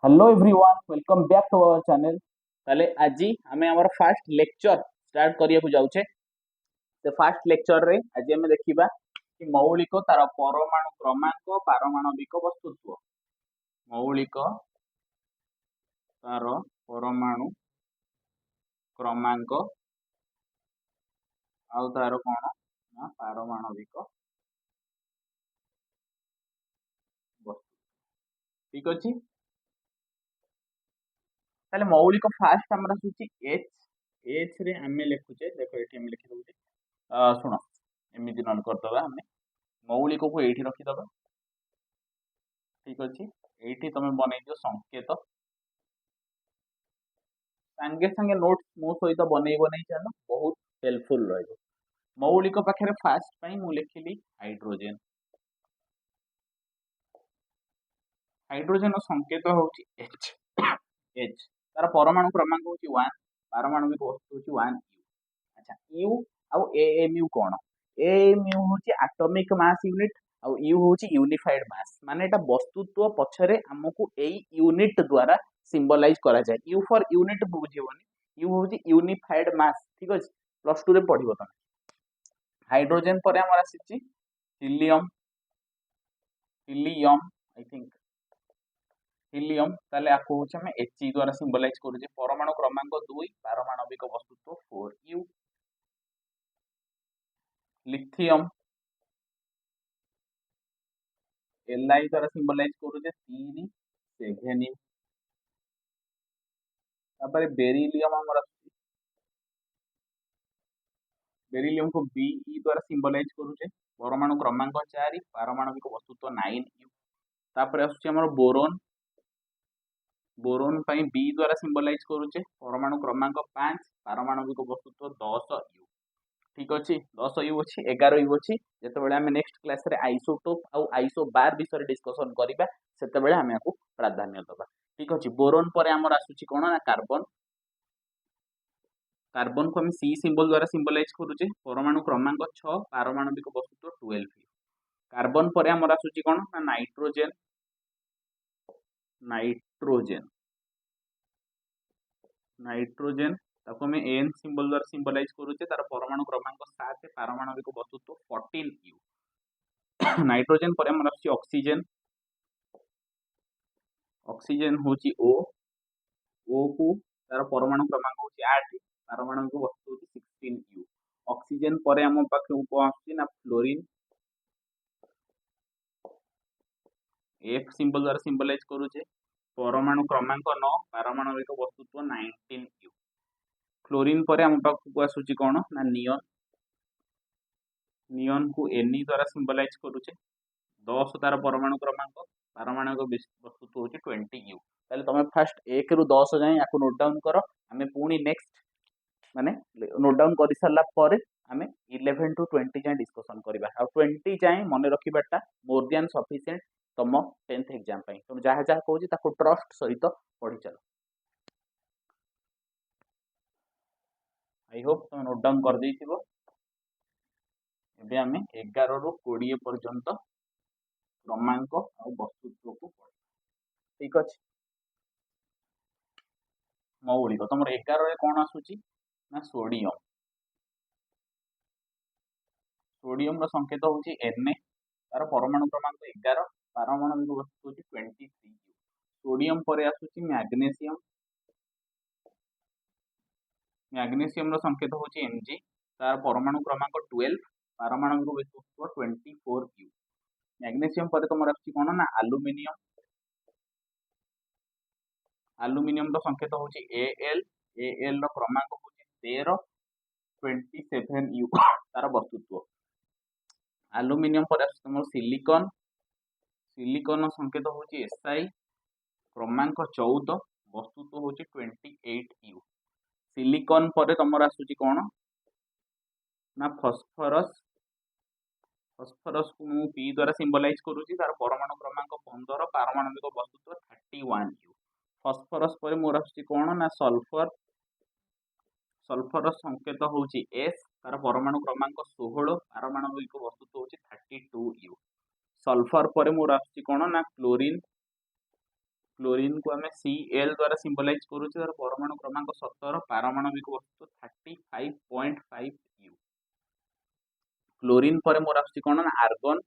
Hello everyone welcome back to our channel. ताले आज आमे हमर फर्स्ट लेक्चर स्टार्ट करिया को जाउछे। से फर्स्ट लेक्चर रे आज आमे देखिबा कि मौलिक तार परमाणु क्रमांक पारमाणविक वस्तुत्व। मौलिक तार परमाणु क्रमांक आउ तार कोन ना पारमाणविक वस्तु। ठीक अछि। ताले मौलिक फास्ट हमरा सुची एच एच रे आमे लिखुचे देखो एठी हम लिखि दउचे सुनो एमिति नन करदबा हमें मौलिक को एठी रखि दबा। ठीक अछि एठी तमे बनै दियो संकेत संगे संगे नोट्स मो सहित बनै चलो बहुत हेल्पफुल रहइबो। मौलिक पाखरे फास्ट पई मु लिखिली हाइड्रोजन। हाइड्रोजन रो संकेत होउची H H तार परमाणु क्रमांक होउची 1 पारमाणविक वस्तु होउची 1 U। अच्छा U आउ AMU कोन AMU होउची एटॉमिक मास यूनिट आउ U होउची यूनिफाइड मास माने एटा वस्तुत्व पछरे हमकु एई यूनिट द्वारा सिंबलाइज करा जाय। U फॉर यूनिट बुझिबोनी U होउची यूनिफाइड मास। ठीक अछि प्लस 2 रे पढिबो तमे। हाइड्रोजन पर हमर आसीची helium helium I think helium ताले आको होचे हम He द्वारा सिंबलाइज करू जे परमाणु क्रमांक 2 पारमाणविक वस्तुत्व 4U। लिथियम Li द्वारा सिंबलाइज करू जे 3 7U। तापर बेरिलियम हमर बेरिलियम को Be द्वारा सिंबलाइज करू जे परमाणु क्रमांक 4 पारमाणविक वस्तुत्व 9U। तापर आसुची हमर बोरोन बोरोन पई बी द्वारा सिंबलाइज करूचे परमाणु क्रमांक 5 पारमाणविक वस्तुत्व 10U। ठीक अछि 10U अछि 11U अछि जेतेबेले हमें नेक्स्ट क्लास रे आइसोटोप आउ आइसो बार विषय डिस्कशन करिबा सेतेबेले हमें आकु प्राधान्य दबा। ठीक अछि बोरोन परे हमर आसुची कोन ना कार्बन कार्बन को हम सी सिंबल द्वारा सिंबलाइज करूचे परमाणु क्रमांक 6 पारमाणविक वस्तुत्व 12U। कार्बन परे हमर आसुची कोन ना नाइट्रोजन नाइट्रोजन नाइट्रोजन ताको हमें एन सिंबल द्वारा सिंबलाइज करूचे तार परमाणु क्रमांक 7 पारमाणविक वस्तुत्व 14U। नाइट्रोजन पर हमर आछि ऑक्सीजन ऑक्सीजन होची O को तार परमाणु क्रमांक होची 8 पारमाणविक वस्तु होची 16U। ऑक्सीजन परे हम पाखे उप आछि ना फ्लोरीन F सिंबल द्वारा सिंबलाइज करूचे परमाणु क्रमांक 9 पारमाणविक वस्तुत्व 19U। क्लोरीन परे हम पाखु आसुची कोन ना नियन नियन को Ne द्वारा सिंबलाइज करूचे 10 तार परमाणु क्रमांक पारमाणविक वस्तुत्व होची 20U। ताले तमे फर्स्ट 1 रु 10 जाय याको नोट डाउन करो हमें पुनी नेक्स्ट माने नोट डाउन करि सारला परे हमें 11 टू 20 जाय डिस्कशन करिबा आ 20 जाय मने रखिबाटा मोर देन सफिशिएंट तम 10th एग्जाम पई तुम जहा जहा कहूची ताको ट्रस्ट सहित पढि चलो। आई होप तुम नोट डाउन कर देइथिबो। एबे हमें 11 रु 20 पर्यंत क्रमांक और वस्तुत्व को पढ़। ठीक अछि मौलिक तुम 11 रे कोन आसुची ना सोडियम सोडियम रो संकेत होची Na तार परमाणु क्रमांक 11 पारमाणविक वस्तु होची 23U। सोडियम परे आसुची मैग्नीशियम मैग्नीशियम रो संकेत होची Mg तार परमाणु क्रमांक 12 पारमाणविक वस्तुत्व 24U। मैग्नीशियम परे तुम आसुची कोन ना एल्युमिनियम एल्युमिनियम रो संकेत होची Al Al रो क्रमांक होची 13 27U तार वस्तुत्व। एल्युमिनियम पर तुम सिलिकॉन सिलिकॉन संकेत होची Si क्रमांक 14 वस्तुत्व होची 28U। सिलिकॉन पर तुम आसुची कोन ना फॉस्फोरस फॉस्फोरस को मु P द्वारा सिंबलाइज करूची तार परमाणु क्रमांक 15 पारमाणविक वस्तुत्व 31U। फॉस्फोरस पर मोर आसुची कोन ना सल्फर सल्फर संकेत होची S तार परमाणु क्रमांक 16 पारमाणविक वस्तुत्व होची 32U। सल्फर पर मोर आसुची कोन ना क्लोरीन क्लोरीन को आम Cl द्वारा सिंबलाइज करुचे तार परमाणु क्रमांक 17 पारमाणविक वस्तु 35.5 U। क्लोरीन पर मोर आसुची कोन ना आर्गन,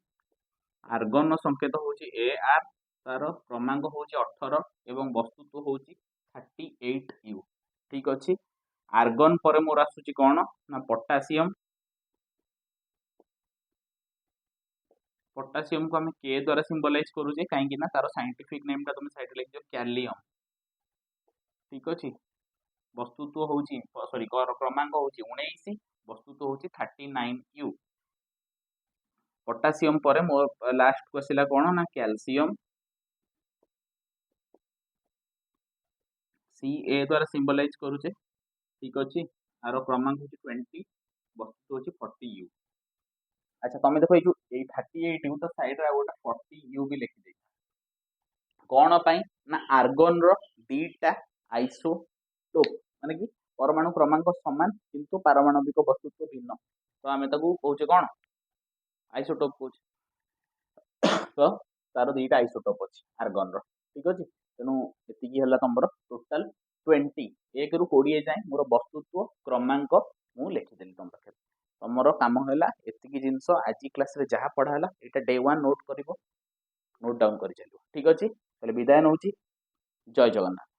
आर्गन संकेत होची Ar, तार क्रमांक होची 18 एवं वस्तुत्व होची 38 U। ठीक अछि। आर्गन पर मोर आसुची कोन ना पोटासियम, पोटासियम को आम K द्वारा सिंबलाइज करूचे कहीं ना तार साइंटिफिक नेम टा तुम साइड लिख दियो कैलियम। ठीक अछि। वस्तुत्व होची सॉरी क्रमांक होची 19, वस्तुत्व होची 39 U। पोटासियम पर मोर लास्ट को आसिला कोन ना कैल्शियम, Ca द्वारा सिंबलाइज करूचे। ठीक अछि। आरो क्रमांक होची 20, वस्तुत्व होची 40 U। अच्छा तमे देखो ये 38 U तो साइड रे गोटे 40 U भी लिखि दे कौन पाई ना आर्गन रो दीटा आइसोटोप माने कि परमाणु क्रमांक समान किंतु पारमाणविक वस्तुत्व भिन्न, तो आमे ताकू कहूचे कौन आइसोटोप कहूचे। तो तार दीटा आइसोटोप अछि आर्गन रो। ठीक अछि। तेनु एतिकी हला तमरो टोटल 20 1 रु 20 जाय मोर वस्तुत्व क्रमांक मु लिखि देली तम पाखे। तमरो काम होला एतिकी जिंस आज क्लास रे जहा पढ़ा हला एटा डे 1 नोट करिवो, नोट डाउन करि चलियो। ठीक अछि। तले विदाय नउची। जय जगन्नाथ।